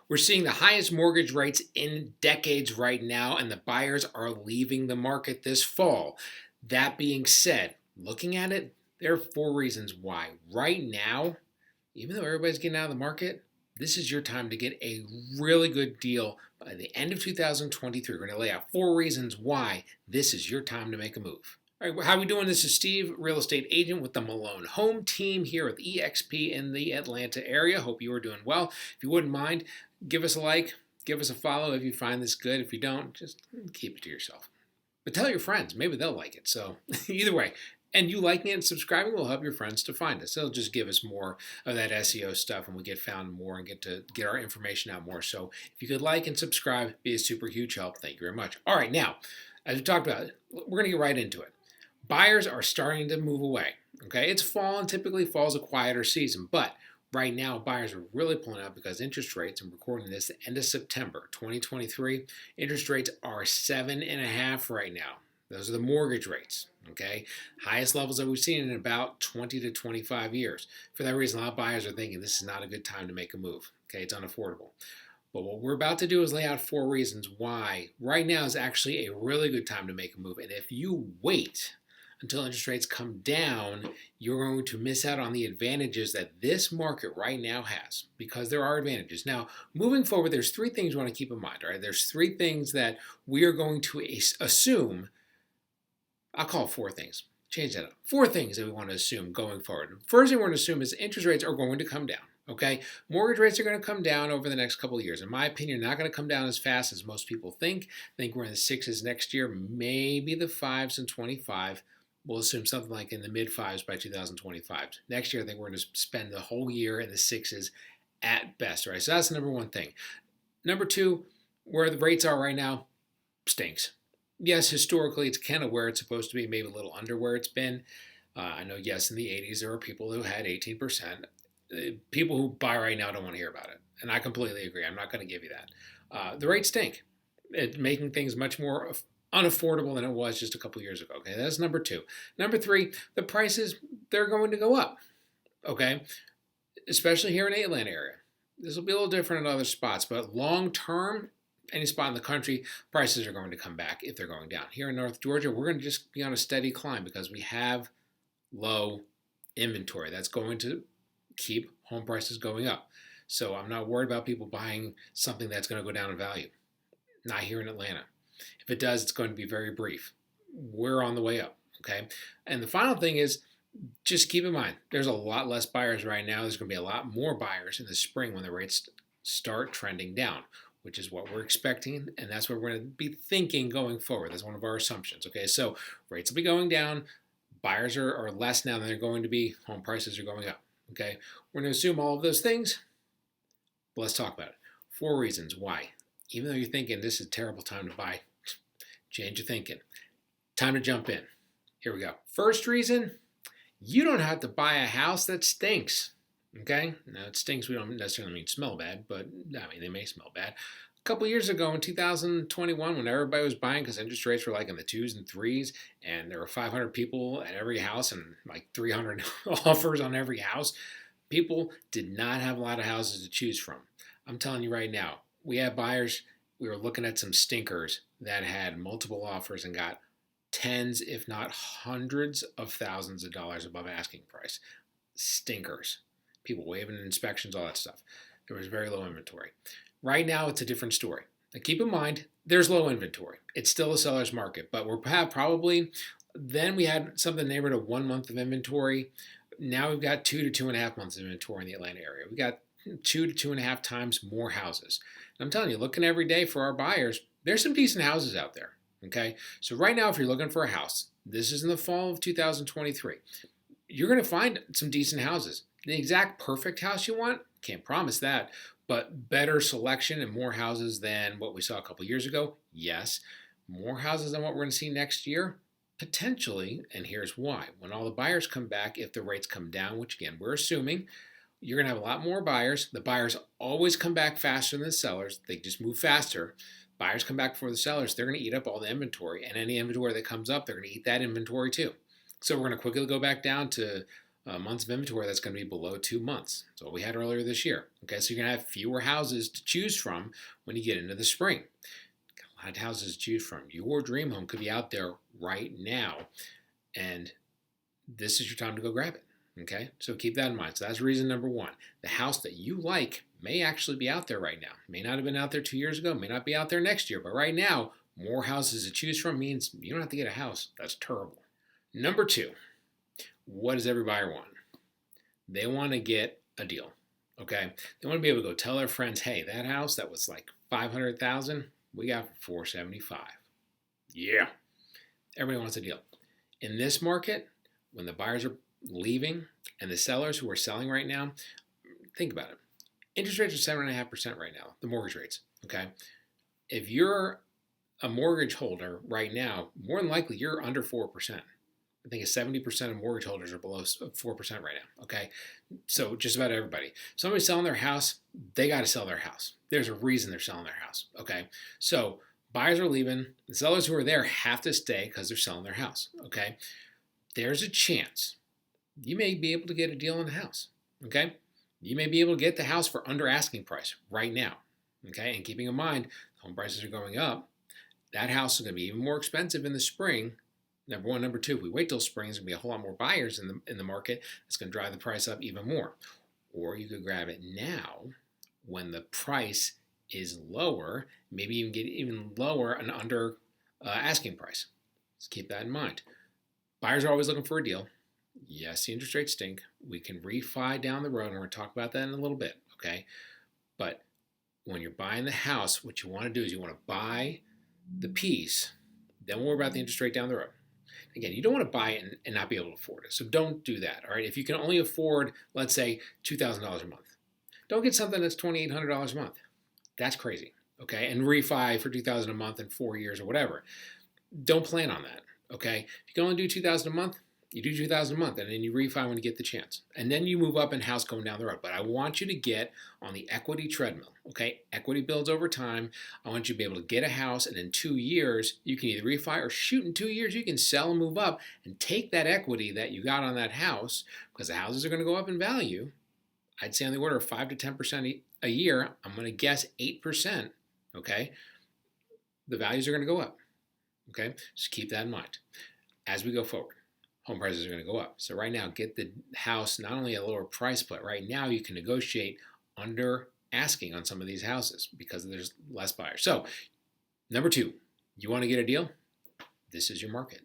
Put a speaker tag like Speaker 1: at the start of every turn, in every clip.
Speaker 1: We're seeing the highest mortgage rates in decades right now, and the buyers are leaving the market this fall. That being said, looking at it, there are four reasons why. Right now, even though everybody's getting out of the market, this is your time to get a really good deal by the end of 2023. We're going to lay out four reasons why this is your time to make a move. All right, how are we doing? This is Steve, real estate agent with the Malone Home Team here with EXP in the Atlanta area. Hope you are doing well. If you wouldn't mind, give us a like, give us a follow if you find this good. If you don't, just keep it to yourself. But tell your friends, maybe they'll like it. So either way, and you liking it and subscribing will help your friends to find us. It'll just give us more of that SEO stuff and we get found more and get to get our information out more. So if you could like and subscribe, be a super huge help. Thank you very much. All right, now, as we talked about, we're going to get right into it. Buyers are starting to move away. Okay, it's fall and typically fall's a quieter season, but right now buyers are really pulling out because interest rates, I'm recording this the end of September 2023, interest rates are 7.5 right now. Those are the mortgage rates, okay? Highest levels that we've seen in about 20 to 25 years. For that reason, a lot of buyers are thinking this is not a good time to make a move, okay? It's unaffordable. But what we're about to do is lay out four reasons why right now is actually a really good time to make a move. And if you wait until interest rates come down, you're going to miss out on the advantages that this market right now has, because there are advantages. Now, moving forward, there's three things you want to keep in mind, all right? There's three things that we are going to assume. I'll call it four things. Change that up. Four things that we want to assume going forward. First thing we're going to assume is interest rates are going to come down. Okay, mortgage rates are going to come down over the next couple of years. In my opinion, not going to come down as fast as most people think. I think we're in the sixes next year, maybe the fives in 25. We'll assume something like in the mid fives by 2025. Next year, I think we're going to spend the whole year in the sixes at best. Right, so that's the number one thing. Number two, where the rates are right now, stinks. Yes, historically, it's kind of where it's supposed to be, maybe a little under where it's been. I know, yes, in the 80s, there were people who had 18%. People who buy right now don't want to hear about it. And I completely agree. I'm not going to give you that. The rates stink. It's making things much more unaffordable than it was just a couple years ago. Okay, that's number two. Number three, the prices, they're going to go up. Okay, especially here in the Atlanta area. This will be a little different in other spots, but long term, any spot in the country, prices are going to come back if they're going down. Here in North Georgia, we're going to just be on a steady climb because we have low inventory. That's going to keep home prices going up. So I'm not worried about people buying something that's going to go down in value. Not here in Atlanta. If it does, it's going to be very brief. We're on the way up, okay? And the final thing is, just keep in mind, there's a lot less buyers right now. There's going to be a lot more buyers in the spring when the rates start trending down, which is what we're expecting, and that's what we're going to be thinking going forward. That's one of our assumptions, okay? So rates will be going down. Buyers are less now than they're going to be. Home prices are going up, okay? We're going to assume all of those things. But let's talk about it. Four reasons why. Even though you're thinking this is a terrible time to buy, change your thinking. Time to jump in. Here we go. First reason, you don't have to buy a house that stinks. Okay? Now, it stinks, we don't necessarily mean smell bad, but I mean, they may smell bad. A couple years ago in 2021, when everybody was buying because interest rates were like in the 2s and 3s, and there were 500 people at every house and like 300 offers on every house, people did not have a lot of houses to choose from. I'm telling you right now, we have buyers, we were looking at some stinkers that had multiple offers and got tens, if not hundreds of thousands of dollars above asking price. Stinkers. People waiving inspections, all that stuff. There was very low inventory. Right now, it's a different story. Now, keep in mind, there's low inventory. It's still a seller's market, but we're probably, then we had something in the neighborhood of 1 month of inventory. Now we've got 2 to 2.5 months of inventory in the Atlanta area. We got 2 to 2.5 times more houses. And I'm telling you, looking every day for our buyers, there's some decent houses out there. Okay, so right now, if you're looking for a house, this is in the fall of 2023, you're going to find some decent houses. The exact perfect house you want, can't promise that, but better selection and more houses than what we saw a couple years ago, yes. More houses than what we're going to see next year, potentially, and here's why. When all the buyers come back, if the rates come down, which again, we're assuming, you're going to have a lot more buyers. The buyers always come back faster than the sellers. They just move faster. Buyers come back before the sellers. They're going to eat up all the inventory, and any inventory that comes up, they're going to eat that inventory too. So we're going to quickly go back down to months of inventory that's going to be below 2 months. That's what we had earlier this year. Okay, so you're going to have fewer houses to choose from when you get into the spring. Got a lot of houses to choose from. Your dream home could be out there right now, and this is your time to go grab it. Okay, so keep that in mind. So that's reason number one. The house that you like may actually be out there right now. May not have been out there 2 years ago, may not be out there next year, but right now, more houses to choose from means you don't have to get a house. That's terrible. Number two, what does every buyer want? They want to get a deal. Okay, they want to be able to go tell their friends, hey, that house that was like $500,000, we got for $475. Yeah, everybody wants a deal. In this market, when the buyers are leaving and the sellers who are selling right now, think about it. Interest rates are 7.5% right now, the mortgage rates. Okay, if you're a mortgage holder right now, more than likely you're under 4%. I think 70% of mortgage holders are below 4% right now. Okay, so just about everybody. Somebody's selling their house, they got to sell their house. There's a reason they're selling their house. Okay, so buyers are leaving. The sellers who are there have to stay because they're selling their house. Okay, there's a chance you may be able to get a deal on the house. Okay, you may be able to get the house for under asking price right now. Okay, and keeping in mind home prices are going up, that house is going to be even more expensive in the spring. Number one. Number two, if we wait till spring, there's going to be a whole lot more buyers in the market. It's going to drive the price up even more. Or you could grab it now when the price is lower, maybe even get even lower and under asking price. Just keep that in mind. Buyers are always looking for a deal. Yes, the interest rates stink. We can refi down the road, and we're going to talk about that in a little bit, okay? But when you're buying the house, what you want to do is you want to buy the piece, then worry about the interest rate down the road. Again, you don't want to buy it and not be able to afford it. So don't do that, all right? If you can only afford, let's say, $2,000 a month, don't get something that's $2,800 a month. That's crazy, okay? And refi for $2,000 a month in 4 years or whatever. Don't plan on that, okay? If you can only do $2,000 a month, you do $2,000 a month, and then you refi when you get the chance. And then you move up in house going down the road. But I want you to get on the equity treadmill, okay? Equity builds over time. I want you to be able to get a house, and in 2 years, you can either refi or shoot in 2 years, you can sell and move up and take that equity that you got on that house, because the houses are going to go up in value. I'd say on the order of 5 to 10% a year. I'm going to guess 8%, okay? The values are going to go up, okay? Just keep that in mind as we go forward. Home prices are going to go up. So right now, get the house not only at a lower price, but right now you can negotiate under asking on some of these houses because there's less buyers. So number two, you want to get a deal? This is your market.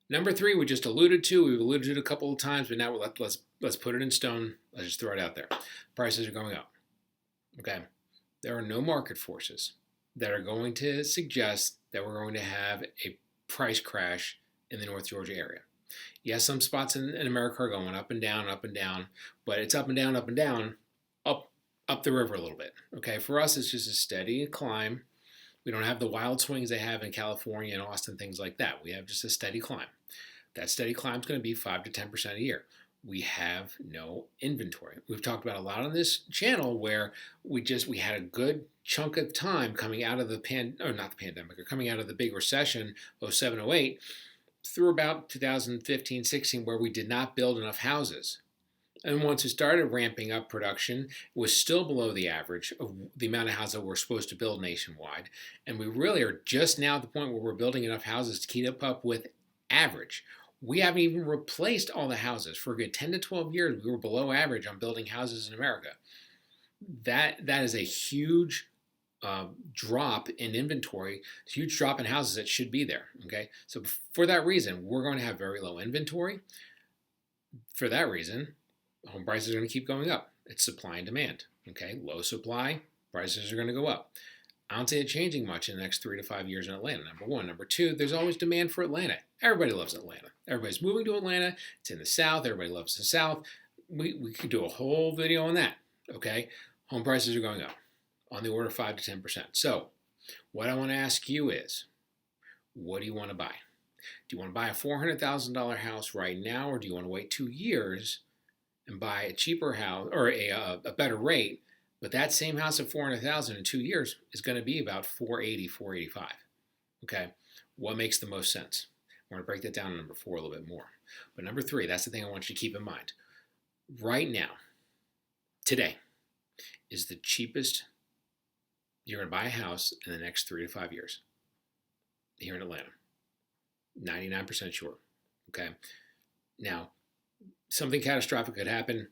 Speaker 1: Number three, we just alluded to. We've alluded to it a couple of times, but now let's put it in stone. Let's just throw it out there. Prices are going up. Okay. There are no market forces that are going to suggest that we're going to have a price crash in the North Georgia area. Yes, some spots in America are going up and down, but it's up and down, up the river a little bit. Okay, for us, it's just a steady climb. We don't have the wild swings they have in California and Austin, things like that. We have just a steady climb. That steady climb is going to be 5 to 10% a year. We have no inventory. We've talked about a lot on this channel where we had a good chunk of time coming out of coming out of the big recession, 07, 08, through about 2015, 16, where we did not build enough houses. And once we started ramping up production, it was still below the average of the amount of houses that we're supposed to build nationwide. And we really are just now at the point where we're building enough houses to keep up with average. We haven't even replaced all the houses. For a good 10 to 12 years, we were below average on building houses in America. That is a huge drop in inventory, a huge drop in houses that should be there. Okay, so for that reason, we're going to have very low inventory. For that reason, home prices are going to keep going up. It's supply and demand. Okay, low supply, prices are going to go up. I don't see it changing much in the next 3 to 5 years in Atlanta, number one. Number two, there's always demand for Atlanta. Everybody loves Atlanta. Everybody's moving to Atlanta. It's in the South. Everybody loves the South. We could do a whole video on that. Okay, home prices are going up on the order of 5 to 10%. So what I want to ask you is, what do you want to buy? Do you want to buy a $400,000 house right now, or do you want to wait 2 years and buy a cheaper house or a better rate, but that same house at $400,000 in 2 years is going to be about $480,000, $485,000? Okay, what makes the most sense? We're going to break that down in number four a little bit more. But number three, that's the thing I want you to keep in mind. Right now, today, is the cheapest you're going to buy a house in the next 3 to 5 years here in Atlanta. 99% sure. Okay. Now, something catastrophic could happen.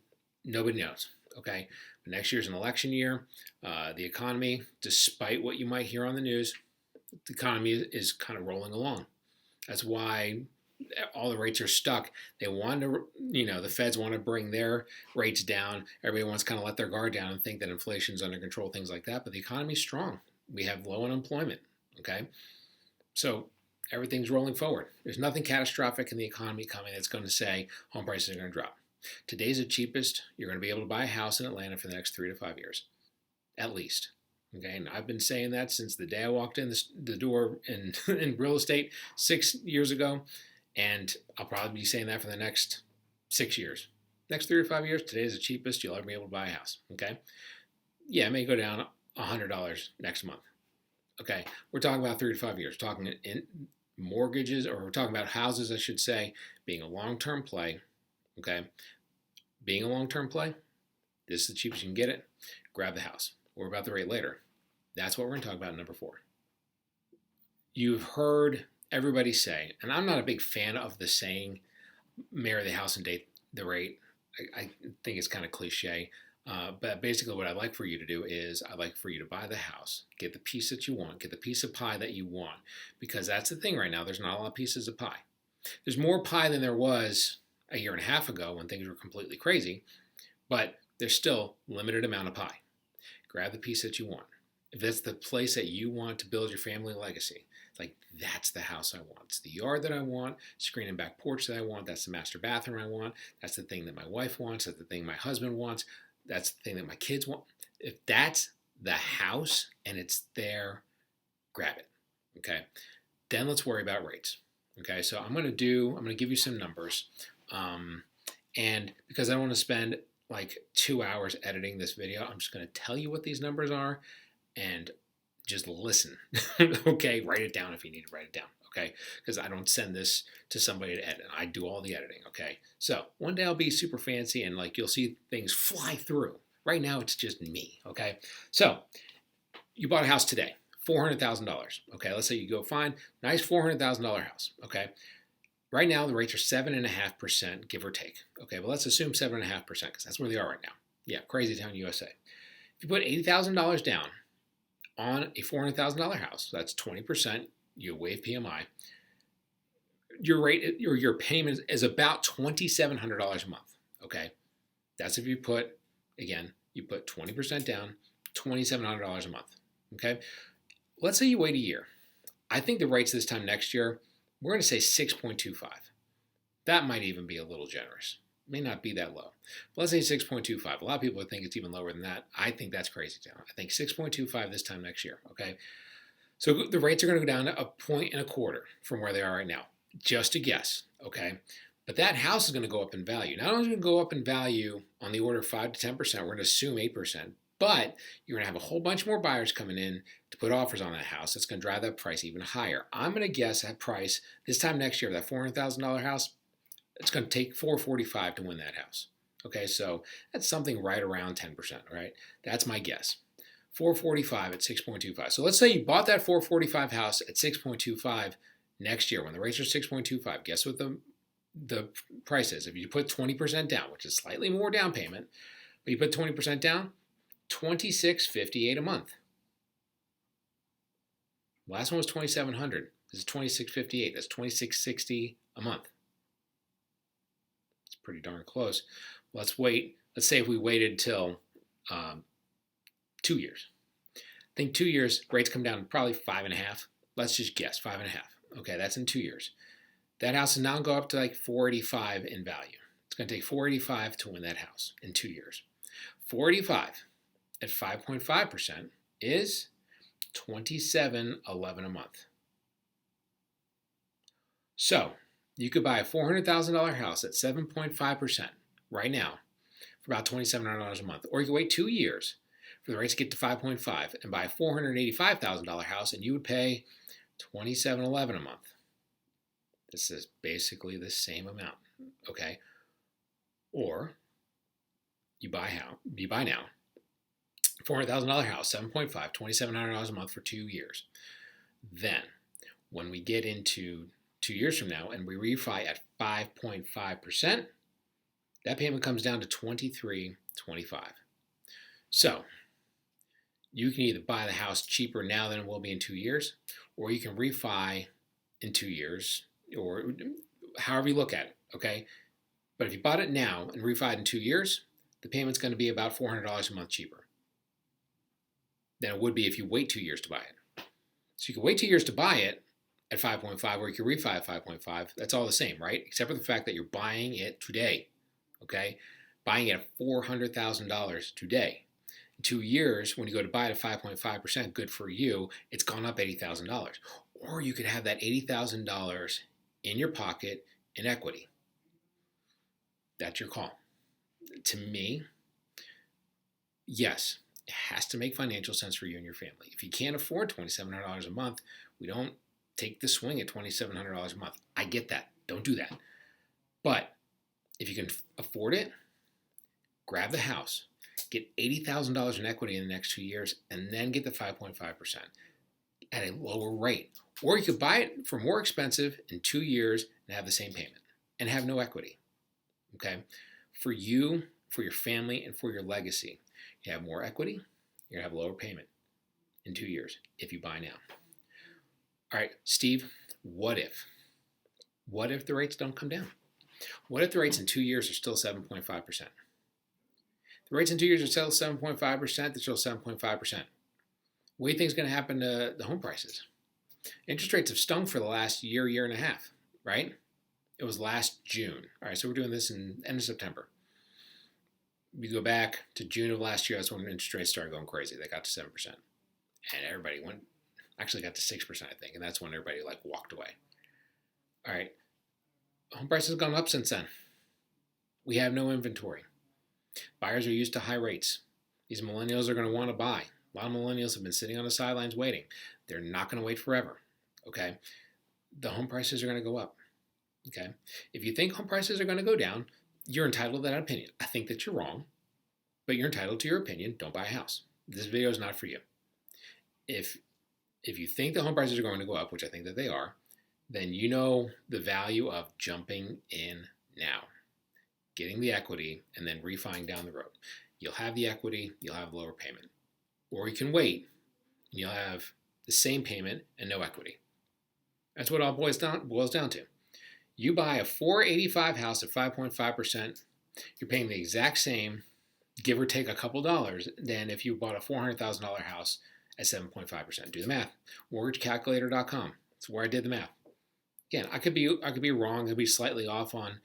Speaker 1: Nobody knows. Okay. But next year's an election year. The economy, despite what you might hear on the news, the economy is kind of rolling along. That's why all the rates are stuck. They want to, the feds want to bring their rates down. Everybody wants to kind of let their guard down and think that inflation's under control, things like that. But the economy's strong. We have low unemployment. Okay. So everything's rolling forward. There's nothing catastrophic in the economy coming that's going to say home prices are going to drop. Today's the cheapest you're going to be able to buy a house in Atlanta for the next 3 to 5 years, at least. Okay, and I've been saying that since the day I walked in the door in real estate 6 years ago, and I'll probably be saying that for the next 6 years. Next 3 to 5 years, today is the cheapest you'll ever be able to buy a house. Okay, yeah, it may go down $100 next month. Okay, we're talking about 3 to 5 years. We're talking in mortgages, or we're talking about houses, I should say, being a long-term play. Okay, being a long-term play, this is the cheapest you can get it. Grab the house. We're about the rate later. That's what we're going to talk about in number 4. You've heard everybody say, and I'm not a big fan of the saying, marry the house and date the rate. I think it's kind of cliche. But basically what I'd like for you to do is I'd like for you to buy the house, get the piece that you want, get the piece of pie that you want, because that's the thing right now. There's not a lot of pieces of pie. There's more pie than there was a year and a half ago when things were completely crazy, but there's still limited amount of pie. Grab the piece that you want. If that's the place that you want to build your family legacy, it's like, that's the house I want. It's the yard that I want, screen and back porch that I want, that's the master bathroom I want, that's the thing that my wife wants, that's the thing my husband wants, that's the thing that my kids want. If that's the house and it's there, grab it. Okay. Then let's worry about rates. Okay. So I'm going to give you some numbers. And because I don't want to spend like 2 hours editing this video, I'm just going to tell you what these numbers are and just listen. Okay. Write it down if you need to write it down. Okay. Because I don't send this to somebody to edit. I do all the editing. Okay. So one day I'll be super fancy and like you'll see things fly through. Right now it's just me. Okay. So you bought a house today, $400,000. Okay. Let's say you go find nice $400,000 house. Okay. Right now the rates are 7.5%, give or take. Okay. Well, let's assume 7.5% because that's where they are right now. Yeah. Crazy town, USA. If you put $80,000 down on a $400,000 house, that's 20%. You waive PMI. Your rate, your payment is about $2,700 a month. Okay, that's if you put 20% down, $2,700 a month. Okay, let's say you wait a year. I think the rates this time next year, we're going to say 6.25. That might even be a little generous. May not be that low. But let's say 6.25. A lot of people would think it's even lower than that. I think that's crazy town. I think 6.25 this time next year. Okay. So the rates are going to go down to 1.25 from where they are right now. Just a guess, okay? But that house is going to go up in value. Not only is it going to go up in value on the order of 5 to 10%, we're going to assume 8%, but you're going to have a whole bunch more buyers coming in to put offers on that house. That's going to drive that price even higher. I'm going to guess that price this time next year, that $400,000 house, it's going to take $445 to win that house. Okay, so that's something right around 10%, right? That's my guess. 445 at 6.25. So let's say you bought that 445 house at 6.25 next year when the rates are 6.25. Guess what the price is? If you put 20% down, which is slightly more down payment, but you put 20% down, $2,658 a month. Last one was $2,700. This is $2,658. That's $2,660 a month. It's pretty darn close. Let's wait. Let's say if we waited till 2 years. I think 2 years, rates come down to probably 5.5. Let's just guess, 5.5. Okay, that's in 2 years. That house is now going to go up to like $485 in value. It's going to take $485 to win that house in 2 years. $485 at 5.5% is $2,711 a month. So you could buy a $400,000 house at 7.5% right now for about $2,700 a month, or you could wait 2 years for the rates to get to 5.5 and buy a $485,000 house, and you would pay $2,711 a month. This is basically the same amount, okay? Or You buy now. $400,000 house, 7.5, $2,700 a month for 2 years. Then, when we get into 2 years from now and we refi at 5.5%, that payment comes down to $23.25. So, you can either buy the house cheaper now than it will be in 2 years, or you can refi in 2 years, or however you look at it, okay? But if you bought it now and refied in 2 years, the payment's going to be about $400 a month cheaper than it would be if you wait 2 years to buy it. So you can wait 2 years to buy it at 5.5, or you can refi at 5.5. That's all the same, right? Except for the fact that you're buying it today, okay? Buying it at $400,000 today. In 2 years, when you go to buy it at 5.5%, good for you, it's gone up $80,000. Or you could have that $80,000 in your pocket in equity. That's your call. To me, yes, it has to make financial sense for you and your family. If you can't afford $2,700 a month, we don't take the swing at $2,700 a month. I get that. Don't do that. But if you can afford it, grab the house, get $80,000 in equity in the next 2 years, and then get the 5.5% at a lower rate. Or you could buy it for more expensive in 2 years and have the same payment and have no equity. Okay? For you, for your family, and for your legacy, you have more equity, you're going to have a lower payment in 2 years if you buy now. All right, Steve, what if? What if the rates don't come down? What if the rates in 2 years are still 7.5%? The rates in 2 years are still 7.5%, they're still 7.5%. What do you think is going to happen to the home prices? Interest rates have stung for the last year and a half, right? It was last June. All right, so we're doing this in end of September. You go back to June of last year, that's when interest rates started going crazy. They got to 7%. And everybody actually got to 6%, I think, and that's when everybody walked away. All right, home prices have gone up since then. We have no inventory. Buyers are used to high rates. These millennials are going to want to buy. A lot of millennials have been sitting on the sidelines waiting. They're not going to wait forever, okay? The home prices are going to go up, okay? If you think home prices are going to go down, you're entitled to that opinion. I think that you're wrong, but you're entitled to your opinion. Don't buy a house. This video is not for you. If you think the home prices are going to go up, which I think that they are, then you know the value of jumping in now, getting the equity, and then refining down the road. You'll have the equity, you'll have a lower payment. Or you can wait, and you'll have the same payment and no equity. That's what it all boils down to. You buy a $485 house at 5.5%, you're paying the exact same, give or take a couple dollars, than if you bought a $400,000 house at 7.5%. Do the math. Mortgagecalculator.com. That's where I did the math. Again, I could be wrong. I could be slightly off on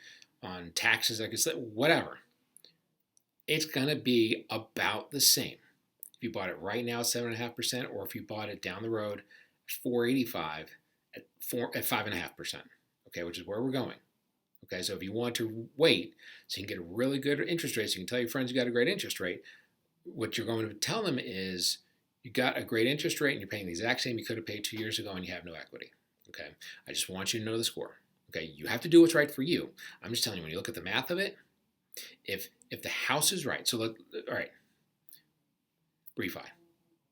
Speaker 1: taxes. I could say whatever. It's gonna be about the same if you bought it right now at 7.5%, or if you bought it down the road at $485 at 5.5%. Okay, which is where we're going. Okay, so if you want to wait so you can get a really good interest rate, so you can tell your friends you got a great interest rate, what you're going to tell them is you got a great interest rate and you're paying the exact same you could have paid 2 years ago and you have no equity. Okay, I just want you to know the score. Okay, you have to do what's right for you. I'm just telling you, when you look at the math of it, if the house is right, so all right, refi.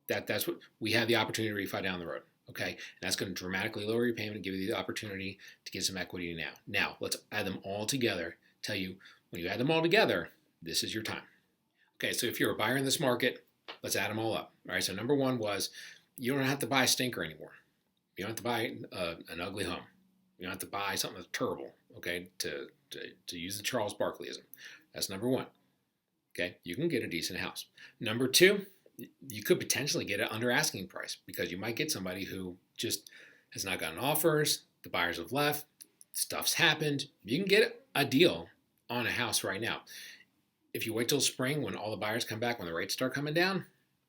Speaker 1: That's what we have the opportunity to refi down the road. Okay, and that's going to dramatically lower your payment and give you the opportunity to get some equity now. Now, let's add them all together. Tell you, when you add them all together, this is your time. Okay, so if you're a buyer in this market, let's add them all up. All right, so number one was you don't have to buy a stinker anymore. You don't have to buy an ugly home. You don't have to buy something that's terrible, okay, to use the Charles Barkleyism. That's number one. Okay, you can get a decent house. Number two, you could potentially get it under asking price, because you might get somebody who just has not gotten offers, the buyers have left, stuff's happened. You can get a deal on a house right now. If you wait till spring when all the buyers come back, when the rates start coming down,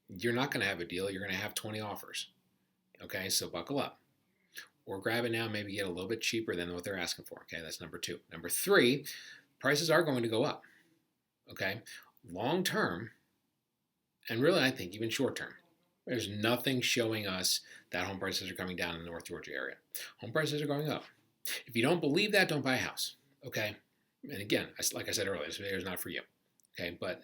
Speaker 1: you're not going to have a deal. You're going to have 20 offers. Okay, so buckle up. Or grab it now, maybe get a little bit cheaper than what they're asking for. Okay, that's number two. Number three, prices are going to go up. Okay, long term, and really I think even short term, there's nothing showing us that home prices are coming down in the North Georgia area. Home prices are going up. If you don't believe that, don't buy a house. Okay, and again, like I said earlier, this video is not for you. Okay, but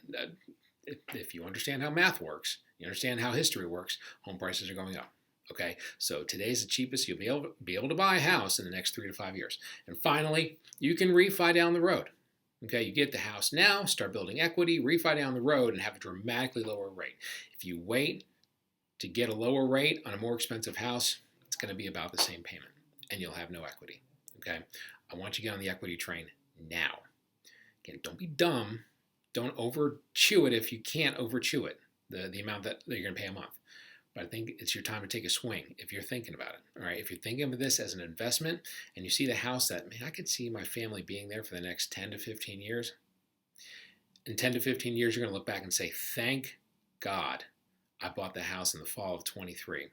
Speaker 1: if you understand how math works, you understand how history works, home prices are going up. Okay, so today's the cheapest you'll be able to buy a house in the next 3 to 5 years. And finally, you can refi down the road. Okay, you get the house now, start building equity, refi down the road, and have a dramatically lower rate. If you wait to get a lower rate on a more expensive house, it's going to be about the same payment, and you'll have no equity. Okay, I want you to get on the equity train now. Again, don't be dumb. Don't over chew it if you can't over chew it, the amount that you're going to pay a month. But I think it's your time to take a swing if you're thinking about it. All right, if you're thinking of this as an investment and you see the house that, man, I could see my family being there for the next 10 to 15 years. In 10 to 15 years, you're going to look back and say, thank God I bought the house in the fall of 23,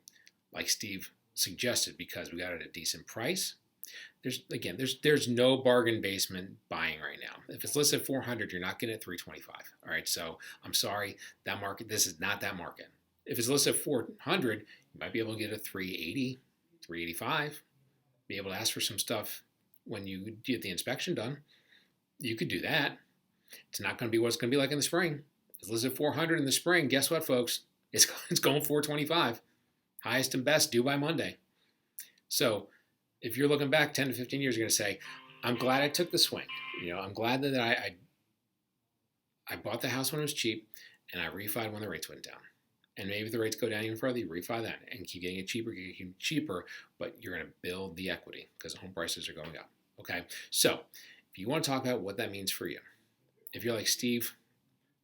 Speaker 1: like Steve suggested, because we got it at a decent price. There's no bargain basement buying right now. If it's listed at 400, you're not getting it at 325. All right, so I'm sorry, that market, this is not that market. If it's listed at 400, you might be able to get a 380, 385. Be able to ask for some stuff when you get the inspection done. You could do that. It's not going to be what it's going to be like in the spring. It's listed at 400 in the spring. Guess what, folks? It's going 425. Highest and best due by Monday. So if you're looking back 10 to 15 years, you're going to say, I'm glad I took the swing. I'm glad that I bought the house when it was cheap, and I refied when the rates went down. And maybe if the rates go down even further, you refi that and keep getting it cheaper, but you're going to build the equity because home prices are going up. Okay, so if you want to talk about what that means for you, if you're like Steve,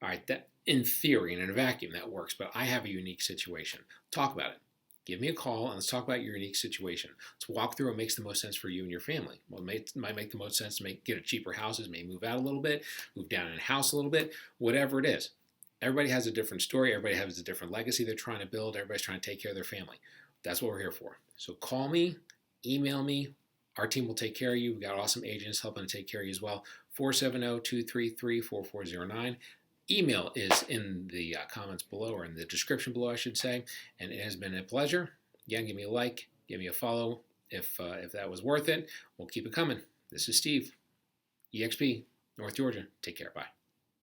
Speaker 1: all right, that in theory and in a vacuum that works, but I have a unique situation. Talk about it. Give me a call and let's talk about your unique situation. Let's walk through what makes the most sense for you and your family. Well, it might make the most sense to get a cheaper houses, maybe move out a little bit, move down in a house a little bit, whatever it is. Everybody has a different story. Everybody has a different legacy they're trying to build. Everybody's trying to take care of their family. That's what we're here for. So call me, email me. Our team will take care of you. We've got awesome agents helping to take care of you as well. 470-233-4409. Email is in the comments below, or in the description below, I should say. And it has been a pleasure. Again, give me a like, give me a follow. If that was worth it, we'll keep it coming. This is Steve, EXP, North Georgia. Take care. Bye.